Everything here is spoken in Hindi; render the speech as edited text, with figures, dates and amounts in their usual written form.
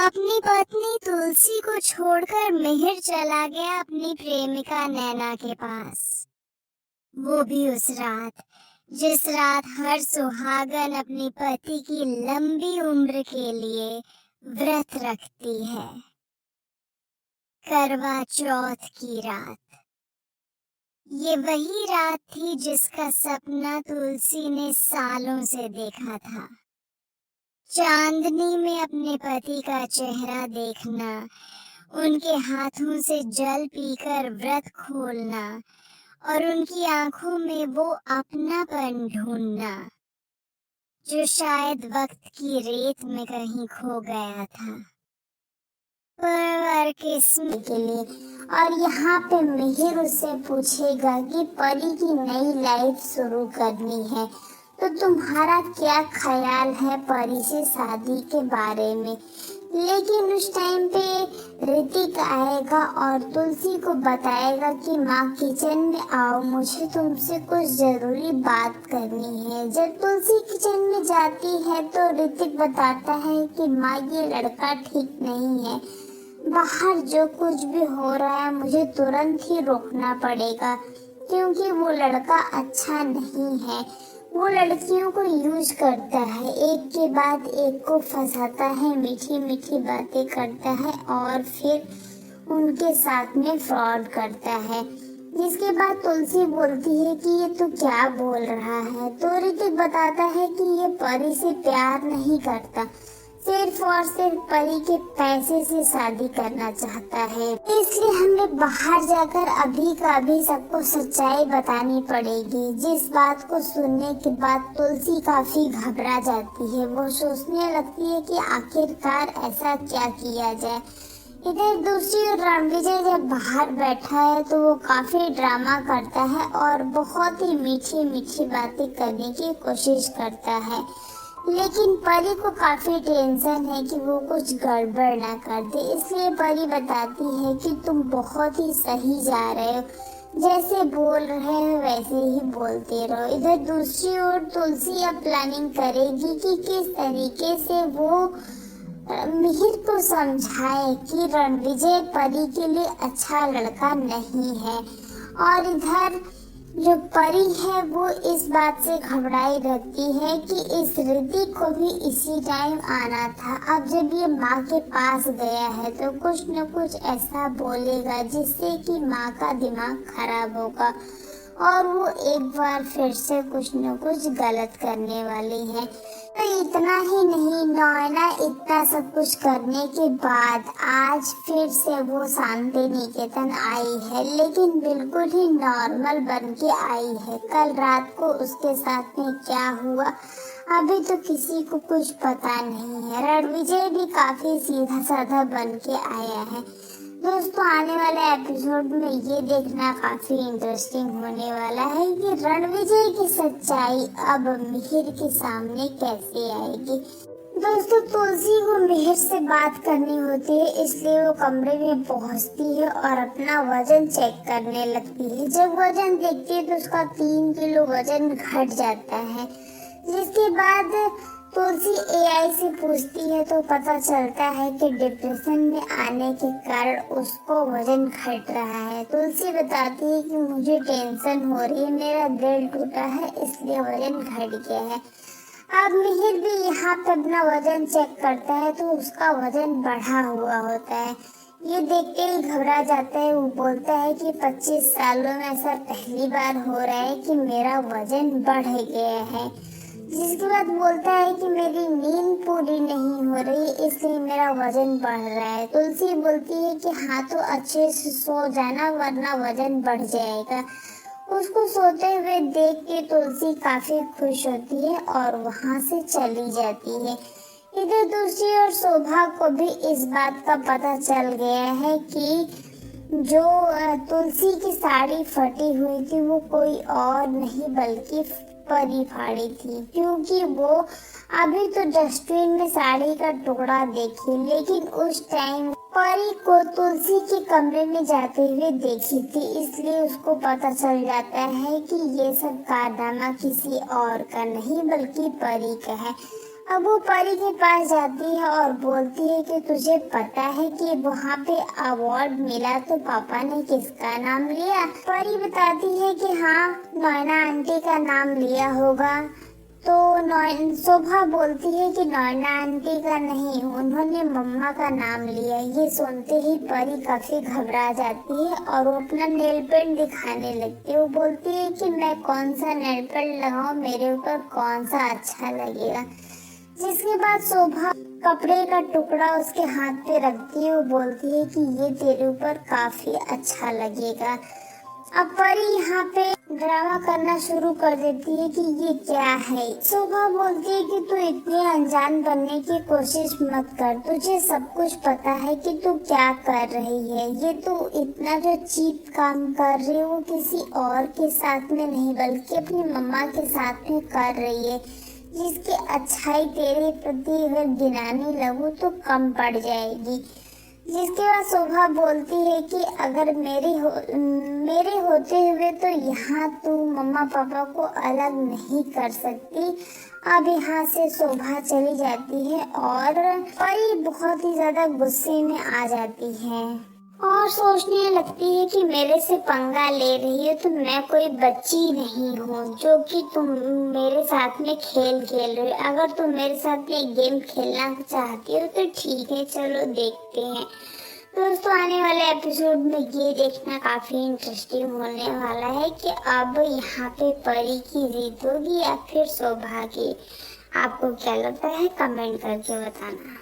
अपनी पत्नी तुलसी को छोड़कर मिहिर चला गया अपनी प्रेमिका नैना के पास। वो भी उस रात, जिस रात हर सुहागन अपनी पति की लंबी उम्र के लिए व्रत रखती है। करवा चौथ की रात। ये वही रात थी जिसका सपना तुलसी ने सालों से देखा था। चांदनी में अपने पति का चेहरा देखना, उनके हाथों से जल पीकर व्रत खोलना और उनकी आंखों में वो अपनापन ढूंढना जो शायद वक्त की रेत में कहीं खो गया था। पर किस्मत के लिए। और यहाँ पे मिहिर उससे पूछेगा कि परी की नई लाइफ शुरू करनी है तो तुम्हारा क्या ख्याल है परी से शादी के बारे में। लेकिन उस टाइम पे ऋतिक आएगा और तुलसी को बताएगा कि माँ किचन में आओ, मुझे तुमसे कुछ जरूरी बात करनी है। जब तुलसी किचन में जाती है तो ऋतिक बताता है कि माँ ये लड़का ठीक नहीं है, बाहर जो कुछ भी हो रहा है मुझे तुरंत ही रोकना पड़ेगा क्योंकि वो लड़का अच्छा नहीं है। वो लड़कियों को यूज करता है, एक के बाद एक को फंसाता है, मीठी मीठी बातें करता है और फिर उनके साथ में फ्रॉड करता है। जिसके बाद तुलसी बोलती है कि ये तू क्या बोल रहा है। तो ऋतिक बताता है कि ये परी से प्यार नहीं करता, सिर्फ और सिर्फ परी के पैसे से शादी करना चाहता है। इसलिए हमें बाहर जाकर अभी का अभी सबको सच्चाई बतानी पड़ेगी। जिस बात को सुनने के बाद तुलसी काफी घबरा जाती है। वो सोचने लगती है कि आखिरकार ऐसा क्या किया जाए। इधर दूसरी ओर रणविजय जब बाहर बैठा है तो वो काफी ड्रामा करता है और बहुत ही मीठी मीठी बातें करने की कोशिश करता है। लेकिन परी को काफी टेंशन है कि वो कुछ गड़बड़ ना कर दे, इसलिए परी बताती है कि तुम बहुत ही सही जा रहे हो, जैसे बोल रहे हो वैसे ही बोलते रहो। इधर दूसरी ओर तुलसी अब प्लानिंग करेगी कि किस तरीके से वो मिहिर को समझाए कि रणविजय परी के लिए अच्छा लड़का नहीं है। और इधर जो परी है वो इस बात से घबराई रहती है कि इस ऋतिक को भी इसी टाइम आना था। अब जब ये माँ के पास गया है तो कुछ न कुछ ऐसा बोलेगा जिससे कि माँ का दिमाग खराब होगा और वो एक बार फिर से कुछ न कुछ गलत करने वाली है। तो इतना ही नहीं, नैना इतना सब कुछ करने के बाद आज फिर से वो शांति निकेतन आई है, लेकिन बिल्कुल ही नॉर्मल बन के आई है। कल रात को उसके साथ में क्या हुआ अभी तो किसी को कुछ पता नहीं है। रणविजय भी काफी सीधा साधा बन के आया है। दोस्तों आने वाले एपिसोड में ये देखना काफी इंटरेस्टिंग होने वाला है कि रणविजय की सच्चाई अब मिहिर के सामने कैसे आएगी। दोस्तों तुलसी को मिहिर से बात करनी होती है, इसलिए वो कमरे में पहुंचती है और अपना वजन चेक करने लगती है। जब वजन देखती है तो उसका 3 किलो वजन घट जाता है। जिसके बाद तुलसी एआई से पूछती है तो पता चलता है कि डिप्रेशन में आने के कारण उसको वजन घट रहा है। तुलसी बताती है कि मुझे टेंशन हो रही है, मेरा दिल टूटा है इसलिए वजन घट गया है। अब मिहिर भी यहाँ पे अपना वजन चेक करता है तो उसका वजन बढ़ा हुआ होता है। ये देखते ही घबरा जाता है। वो बोलता है कि 25 सालों में ऐसा पहली बार हो रहा है कि मेरा वजन बढ़ गया है। जिसके बाद बोलता है कि मेरी नींद पूरी नहीं हो रही इसलिए मेरा वजन बढ़ रहा है। तुलसी बोलती है कि हाँ तो अच्छे से सो जाना वरना वजन बढ़ जाएगा। उसको सोते हुए देख के तुलसी काफी खुश होती है और वहाँ से चली जाती है। इधर दूसरी ओर शोभा को भी इस बात का पता चल गया है कि जो तुलसी की साड़ी फटी हुई थी वो कोई और नहीं बल्कि परी फाड़ी थी, क्योंकि वो अभी तो डस्टबिन में साड़ी का टुकड़ा देखी लेकिन उस टाइम परी को तुलसी के कमरे में जाते हुए देखी थी। इसलिए उसको पता चल जाता है कि ये सब कारनामा किसी और का नहीं बल्कि परी का है। अब वो परी के पास जाती है और बोलती है कि तुझे पता है कि वहाँ पे अवार्ड मिला तो पापा ने किसका नाम लिया। परी बताती है कि हाँ, नैना आंटी का नाम लिया होगा। तो शोभा बोलती है कि नैना आंटी का नहीं, उन्होंने मम्मा का नाम लिया। ये सुनते ही परी काफी घबरा जाती है और वो अपना नेल पेंट दिखाने लगती है। वो बोलती है कि मैं कौन सा नेल पेंट लगाऊं, मेरे ऊपर कौन सा अच्छा लगेगा। जिसके बाद शोभा कपड़े का टुकड़ा उसके हाथ पे रखती है। वो बोलती है कि ये तेरे ऊपर काफी अच्छा लगेगा। अब परी यहाँ पे ड्रामा करना शुरू कर देती है कि ये क्या है। शोभा बोलती है कि तू इतनी अनजान बनने की कोशिश मत कर, तुझे सब कुछ पता है कि तू क्या कर रही है। ये तू इतना जो चीप काम कर रही है वो किसी और के साथ में नहीं बल्कि अपनी मम्मा के साथ में कर रही है, जिसकी अच्छाई तेरे प्रति अगर गिनाने लगूं तो कम पड़ जाएगी। जिसके बाद शोभा बोलती है कि अगर मेरे होते हुए तो यहाँ तू मम्मा पापा को अलग नहीं कर सकती। अब यहाँ से शोभा चली जाती है और परी बहुत ही ज्यादा गुस्से में आ जाती है और सोचने लगती है कि मेरे से पंगा ले रही है तो मैं कोई बच्ची नहीं हूँ जो कि तुम मेरे साथ में खेल खेल रही हो। अगर तुम मेरे साथ में गेम खेलना चाहती हो तो ठीक है, चलो देखते हैं। दोस्तों, आने वाले एपिसोड में ये देखना काफी इंटरेस्टिंग होने वाला है कि अब यहाँ पे परी की जीत होगी या फिर शोभा की। आपको क्या लगता है, कमेंट करके बताना।